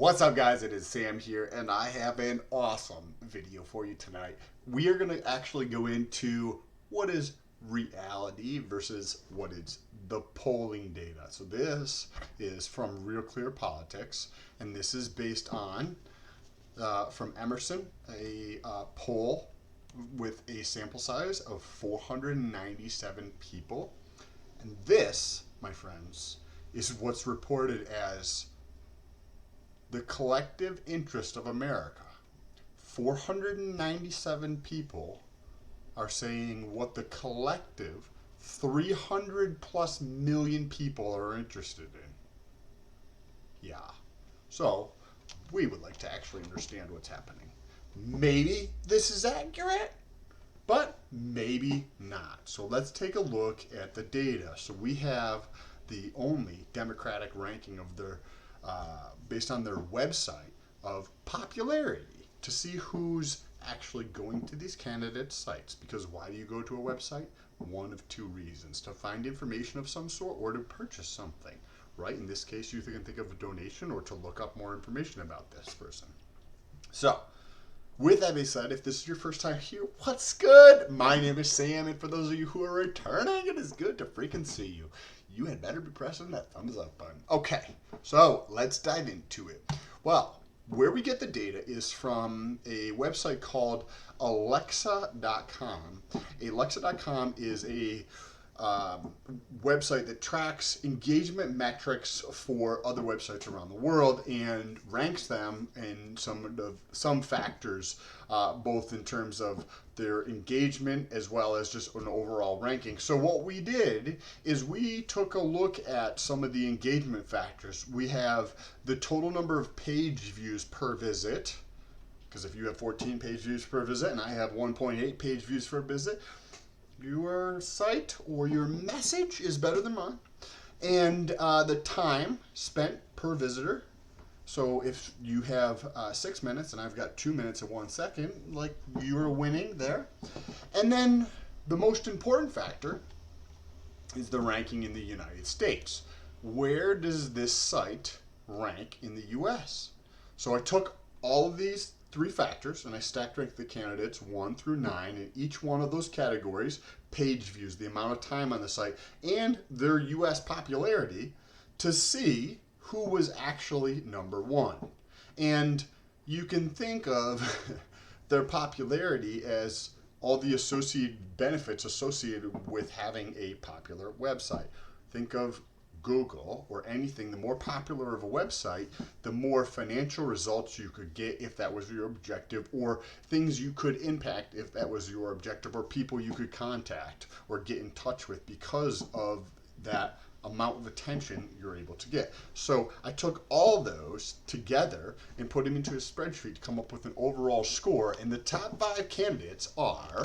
What's up, guys? It is Sam here, and I have an awesome video for you tonight. We are going to actually go into what is reality versus what is the polling data. So this is from Real Clear Politics, and this is based on from Emerson, a poll with a sample size of 497 people. And this, my friends, is what's reported as the collective interest of America. 497 people are saying what the collective 300 plus million people are interested in. Yeah. So, we would like to actually understand what's happening. Maybe this is accurate, but maybe not. So let's take a look at the data. So we have the only Democratic ranking of their based on their website of popularity to see who's actually going to these candidate sites. Because why do you go to a website? One of two reasons: to find information of some sort or to purchase something, right? In this case, you can think of a donation or to look up more information about this person. So, with that being said, if this is your first time here, what's good? My name is Sam, and for those of you who are returning, it is good to freaking see you. You had better be pressing that thumbs up button. Okay, so let's dive into it. Well, where we get the data is from a website called Alexa.com. Alexa.com is a website that tracks engagement metrics for other websites around the world and ranks them in some factors, both in terms of their engagement as well as just an overall ranking. So what we did is we took a look at some of the engagement factors. We have the total number of page views per visit, because if you have 14 page views per visit and I have 1.8 page views per visit, your site or your message is better than mine. And the time spent per visitor. So if you have 6 minutes and I've got 2 minutes and 1 second, like, you're winning there. And then the most important factor is the ranking in the United States. Where does this site rank in the US? So I took all of these three factors and I stack ranked the candidates 1 through 9 in each one of those categories: page views, the amount of time on the site, and their US popularity, to see who was actually number one. And you can think of their popularity as all the associated benefits associated with having a popular website. Think of Google or anything. The more popular of a website, the more financial results you could get if that was your objective, or things you could impact if that was your objective, or people you could contact or get in touch with because of that amount of attention you're able to get. So I took all those together and put them into a spreadsheet to come up with an overall score, and the top 5 candidates are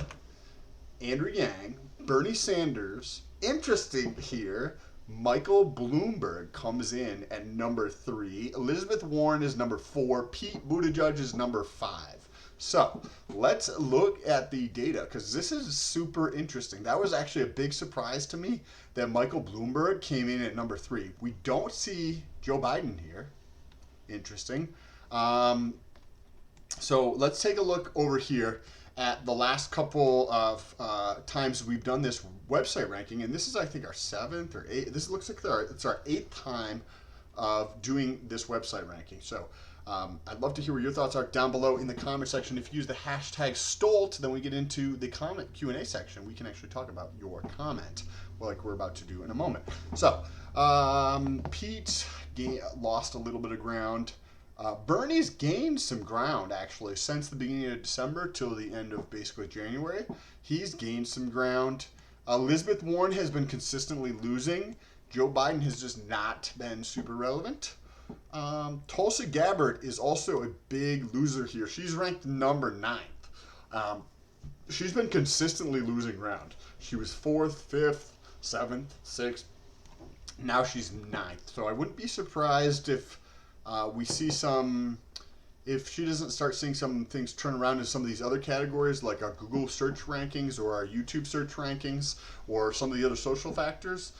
Andrew Yang, Bernie Sanders, interesting here, Michael Bloomberg comes in at number 3. Elizabeth Warren is number 4. Pete Buttigieg is number 5. So let's look at the data, because this is super interesting. That was actually a big surprise to me that Michael Bloomberg came in at number 3. We don't see Joe Biden here. Interesting. So let's take a look over here at the last couple of times we've done this website ranking, and this is, I think, our 7th or 8th. This looks like it's our 8th time of doing this website ranking. So I'd love to hear what your thoughts are down below in the comment section. If you use the hashtag STOLT, then we get into the comment Q&A section. We can actually talk about your comment, like we're about to do in a moment. So Pete lost a little bit of ground. Bernie's gained some ground, actually, since the beginning of December till the end of basically January. He's gained some ground. Elizabeth Warren has been consistently losing. Joe Biden has just not been super relevant. Tulsi Gabbard is also a big loser here. She's ranked number 9th. She's been consistently losing ground. She was 4th, 5th, 7th, 6th. Now she's 9th. So I wouldn't be surprised if we see if she doesn't start seeing some things turn around in some of these other categories, like our Google search rankings or our YouTube search rankings or some of the other social factors.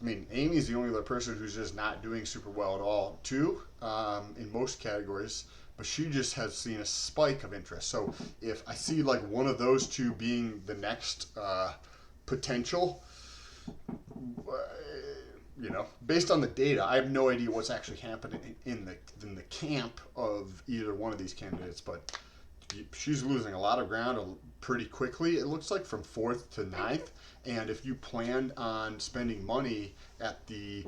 I mean, Amy's the only other person who's just not doing super well at all, too, in most categories. But she just has seen a spike of interest. So if I see like one of those two being the next potential, based on the data, I have no idea what's actually happening in the camp of either one of these candidates. But she's losing a lot of ground pretty quickly. It looks like from 4th to 9th. And if you plan on spending money at the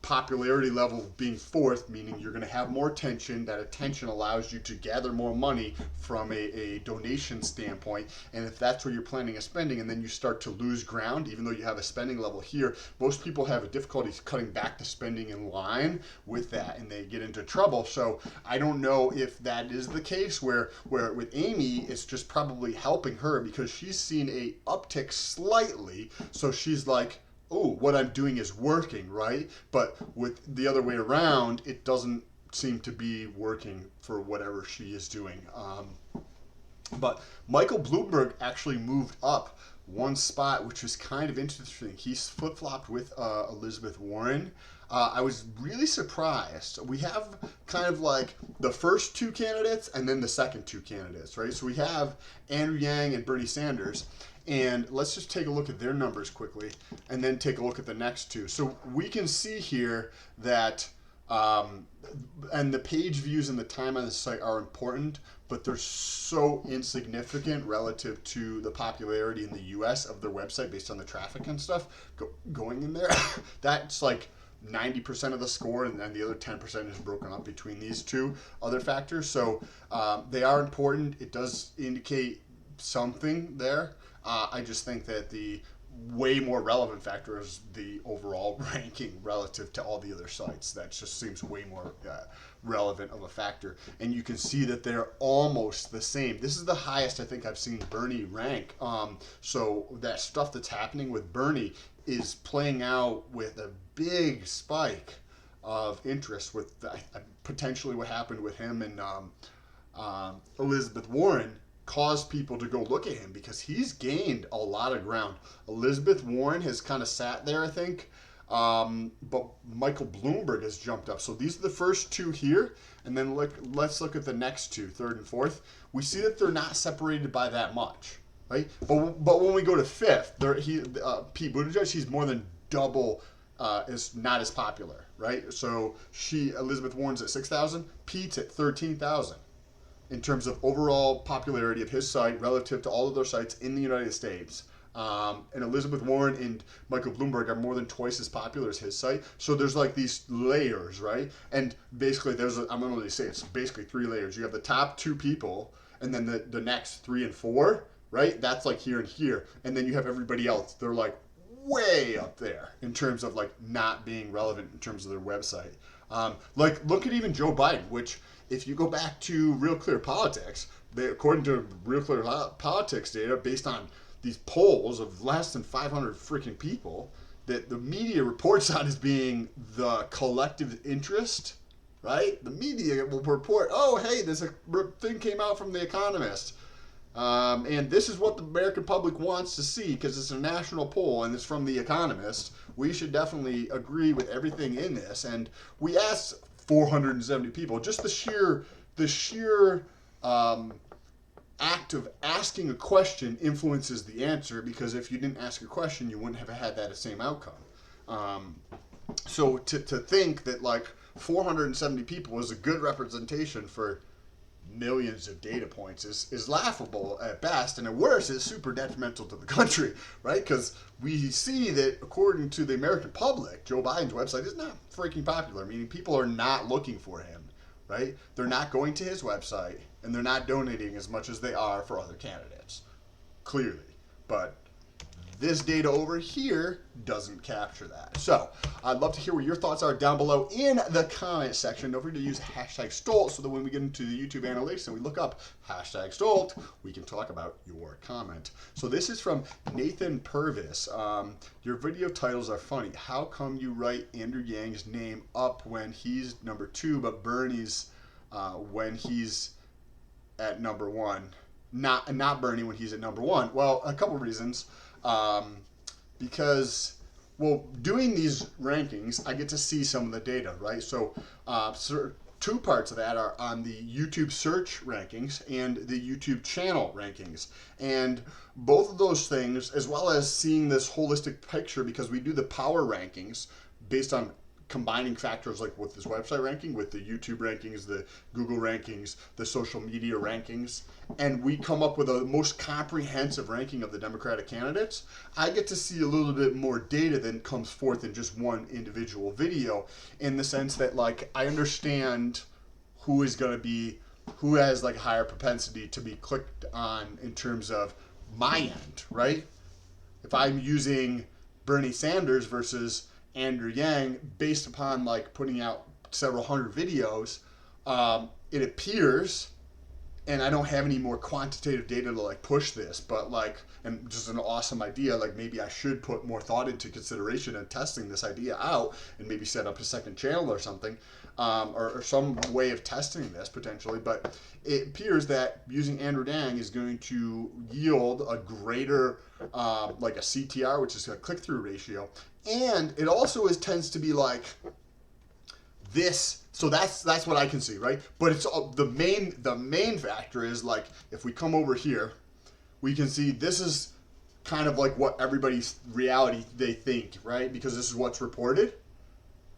popularity level being 4th, meaning you're going to have more attention. That attention allows you to gather more money from a donation standpoint. And if that's where you're planning on spending, and then you start to lose ground, even though you have a spending level here, most people have a difficulty cutting back the spending in line with that, and they get into trouble. So I don't know if that is the case where with Amy, it's just probably helping her because she's seen a uptick slightly. So she's like, oh, what I'm doing is working, right? But with the other way around, it doesn't seem to be working for whatever she is doing. But Michael Bloomberg actually moved up one spot, which is kind of interesting. He's flip-flopped with Elizabeth Warren. I was really surprised. We have kind of like the first two candidates and then the second two candidates, right? So we have Andrew Yang and Bernie Sanders. And let's just take a look at their numbers quickly and then take a look at the next two. So we can see here that, and the page views and the time on the site are important, but they're so insignificant relative to the popularity in the US of their website based on the traffic and stuff going in there. That's like 90% of the score, and then the other 10% is broken up between these two other factors. So they are important. It does indicate something there. I just think that the way more relevant factor is the overall ranking relative to all the other sites. That just seems way more relevant of a factor. And you can see that they're almost the same. This is the highest I think I've seen Bernie rank. So that stuff that's happening with Bernie is playing out with a big spike of interest with potentially what happened with him and Elizabeth Warren caused people to go look at him because he's gained a lot of ground. Elizabeth Warren has kind of sat there, I think, but Michael Bloomberg has jumped up. So these are the first two here, and then let's look at the next two, 3rd and 4th. We see that they're not separated by that much, right? But when we go to 5th, Pete Buttigieg, he's more than double. Is not as popular, right? So Elizabeth Warren's at 6,000, Pete's at 13,000. In terms of overall popularity of his site relative to all of their sites in the United States. And Elizabeth Warren and Michael Bloomberg are more than twice as popular as his site. So there's like these layers, right? And basically I'm going to say it's basically 3 layers. You have the top 2 people, and then the next 3 and 4, right? That's like here and here. And then you have everybody else. They're like way up there in terms of like not being relevant in terms of their website. Like look at even Joe Biden, which if you go back to Real Clear Politics, according to Real Clear Politics data, based on these polls of less than 500 freaking people, that the media reports on as being the collective interest, right? The media will report, oh, hey, this thing came out from The Economist. And this is what the American public wants to see because it's a national poll and it's from The Economist. We should definitely agree with everything in this. And we asked 470 people. Just the sheer act of asking a question influences the answer, because if you didn't ask a question, you wouldn't have had that same outcome. So to think that like 470 people is a good representation for millions of data points is laughable at best, and at worst is super detrimental to the country, right? Because we see that according to the American public, Joe Biden's website is not freaking popular, meaning people are not looking for him, right? They're not going to his website, and they're not donating as much as they are for other candidates, clearly. But this data over here doesn't capture that. So I'd love to hear what your thoughts are down below in the comment section. Don't forget to use hashtag Stolt so that when we get into the YouTube analytics and we look up hashtag Stolt, we can talk about your comment. So this is from Nathan Purvis. Your video titles are funny. How come you write Andrew Yang's name up when he's number 2, but Bernie's when he's at number 1? Not Bernie when he's at number 1. Well, a couple reasons. Because Well, doing these rankings, I get to see some of the data, right? So, two parts of that are on the YouTube search rankings and the YouTube channel rankings. And both of those things, as well as seeing this holistic picture, because we do the power rankings based on combining factors like with this website ranking, with the YouTube rankings, the Google rankings, the social media rankings, and we come up with a most comprehensive ranking of the Democratic candidates. I get to see a little bit more data than comes forth in just one individual video, in the sense that like I understand who is going to be, who has like a higher propensity to be clicked on in terms of my end, right? If I'm using Bernie Sanders versus Andrew Yang based upon like putting out several hundred videos, it appears, and I don't have any more quantitative data to like push this, but like, and just an awesome idea, like maybe I should put more thought into consideration and testing this idea out, and maybe set up a second channel or something, or some way of testing this potentially. But it appears that using Andrew Yang is going to yield a greater, like a CTR, which is a click-through ratio, and it also tends to be like this. So that's what I can see, right? But it's the main factor is like if we come over here, we can see this is kind of like what everybody's reality they think, right? Because this is what's reported.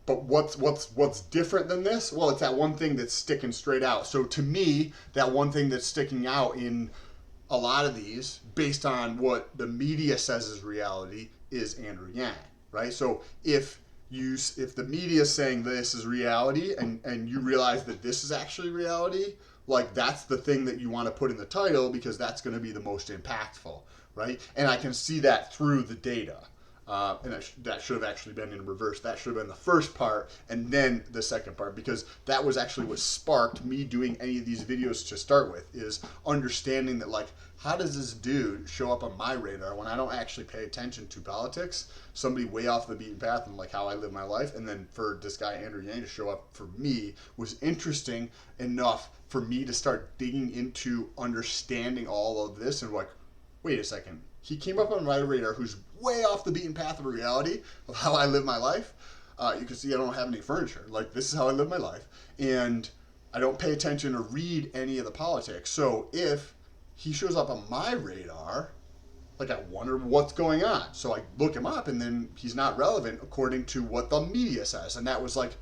But what's different than this? Well, it's that one thing that's sticking straight out. So to me, that one thing that's sticking out in a lot of these, based on what the media says is reality, is Andrew Yang, right? So if the media is saying this is reality, and you realize that this is actually reality, like that's the thing that you want to put in the title, because that's going to be the most impactful, right? And I can see that through the data. And that should have actually been in reverse. That should have been the first part and then the second part, because that was actually what sparked me doing any of these videos to start with, is understanding that like, how does this dude show up on my radar when I don't actually pay attention to politics, somebody way off the beaten path and like how I live my life. And then for this guy Andrew Yang to show up for me was interesting enough for me to start digging into understanding all of this, and like, wait a second, he came up on my radar who's way off the beaten path of reality of how I live my life. You can see I don't have any furniture. Like, this is how I live my life. And I don't pay attention or read any of the politics. So if he shows up on my radar, like, I wonder what's going on. So I look him up, and then he's not relevant according to what the media says. And that was like,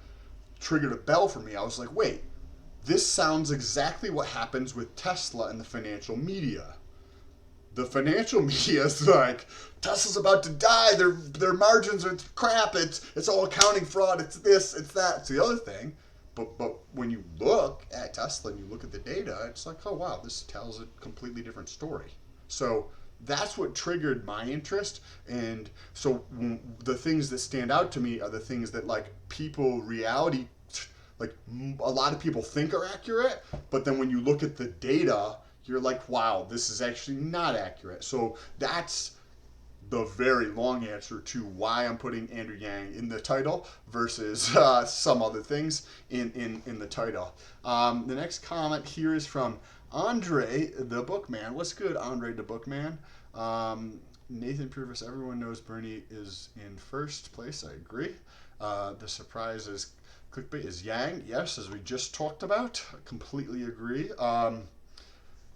triggered a bell for me. I was like, wait, this sounds exactly what happens with Tesla and the financial media. The financial media is like, Tesla's about to die, their margins are crap, it's all accounting fraud, it's this, it's that, it's the other thing. But when you look at Tesla and you look at the data, it's like, oh wow, this tells a completely different story. So that's what triggered my interest. And so the things that stand out to me are the things that like reality, like a lot of people think are accurate, but then when you look at the data, you're like, wow, this is actually not accurate. So that's the very long answer to why I'm putting Andrew Yang in the title versus some other things in the title. The next comment here is from Andre the Bookman. What's good, Andre the Bookman? Nathan Purvis, everyone knows Bernie is in first place. I agree. The surprise is clickbait is Yang. Yes, as we just talked about. I completely agree.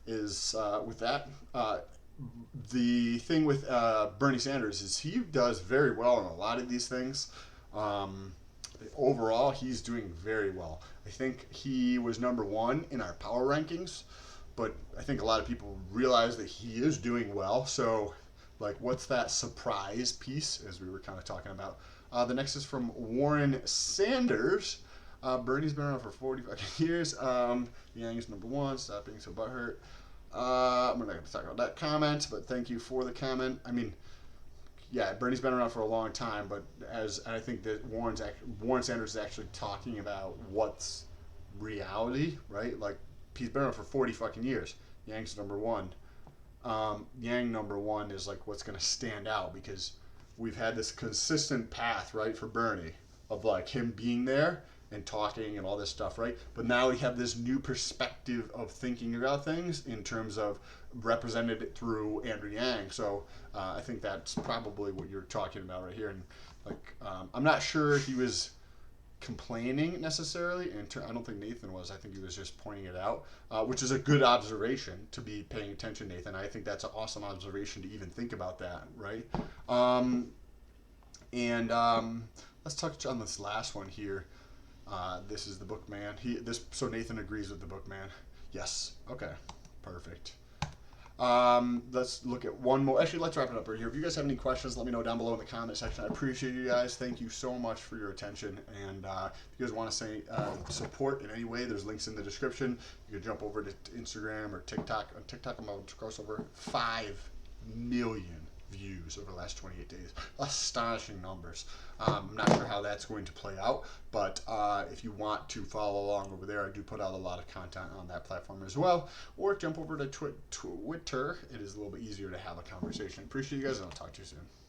With that, the thing with Bernie Sanders is he does very well on a lot of these things. Overall, he's doing very well. I think he was #1 in our power rankings, but I think a lot of people realize that he is doing well. So, like, what's that surprise piece, as we were kind of talking about? The next is from Warren Sanders. Bernie's been around for 45 years. Yang is #1. Stop being so butthurt. We're not going to talk about that comment, but thank you for the comment. I mean, yeah, Bernie's been around for a long time, but I think that Warren Sanders is actually talking about what's reality, right? Like, he's been around for 40 fucking years. Yang's #1. Yang #1 is like what's going to stand out, because we've had this consistent path, right, for Bernie of like him being there and talking and all this stuff, right? But now we have this new perspective of thinking about things in terms of represented through Andrew Yang. So I think that's probably what you're talking about right here. And Like, I'm not sure he was complaining necessarily, and I don't think Nathan was. I think he was just pointing it out, which is a good observation to be paying attention, Nathan. I think that's an awesome observation to even think about that, right? And let's touch on this last one here. This is the Bookman. So Nathan agrees with the Bookman. Yes. Okay. Perfect. Let's look at one more. Actually, let's wrap it up right here. If you guys have any questions, let me know down below in the comment section. I appreciate you guys. Thank you so much for your attention. And if you guys want to say support in any way, there's links in the description. You can jump over to Instagram or TikTok. On TikTok, I'm about to cross over 5 million views over the last 28 days. Astonishing numbers. I'm not sure how that's going to play out, but if you want to follow along over there, I do put out a lot of content on that platform as well. Or jump over to Twitter. It is a little bit easier to have a conversation. Appreciate you guys, and I'll talk to you soon.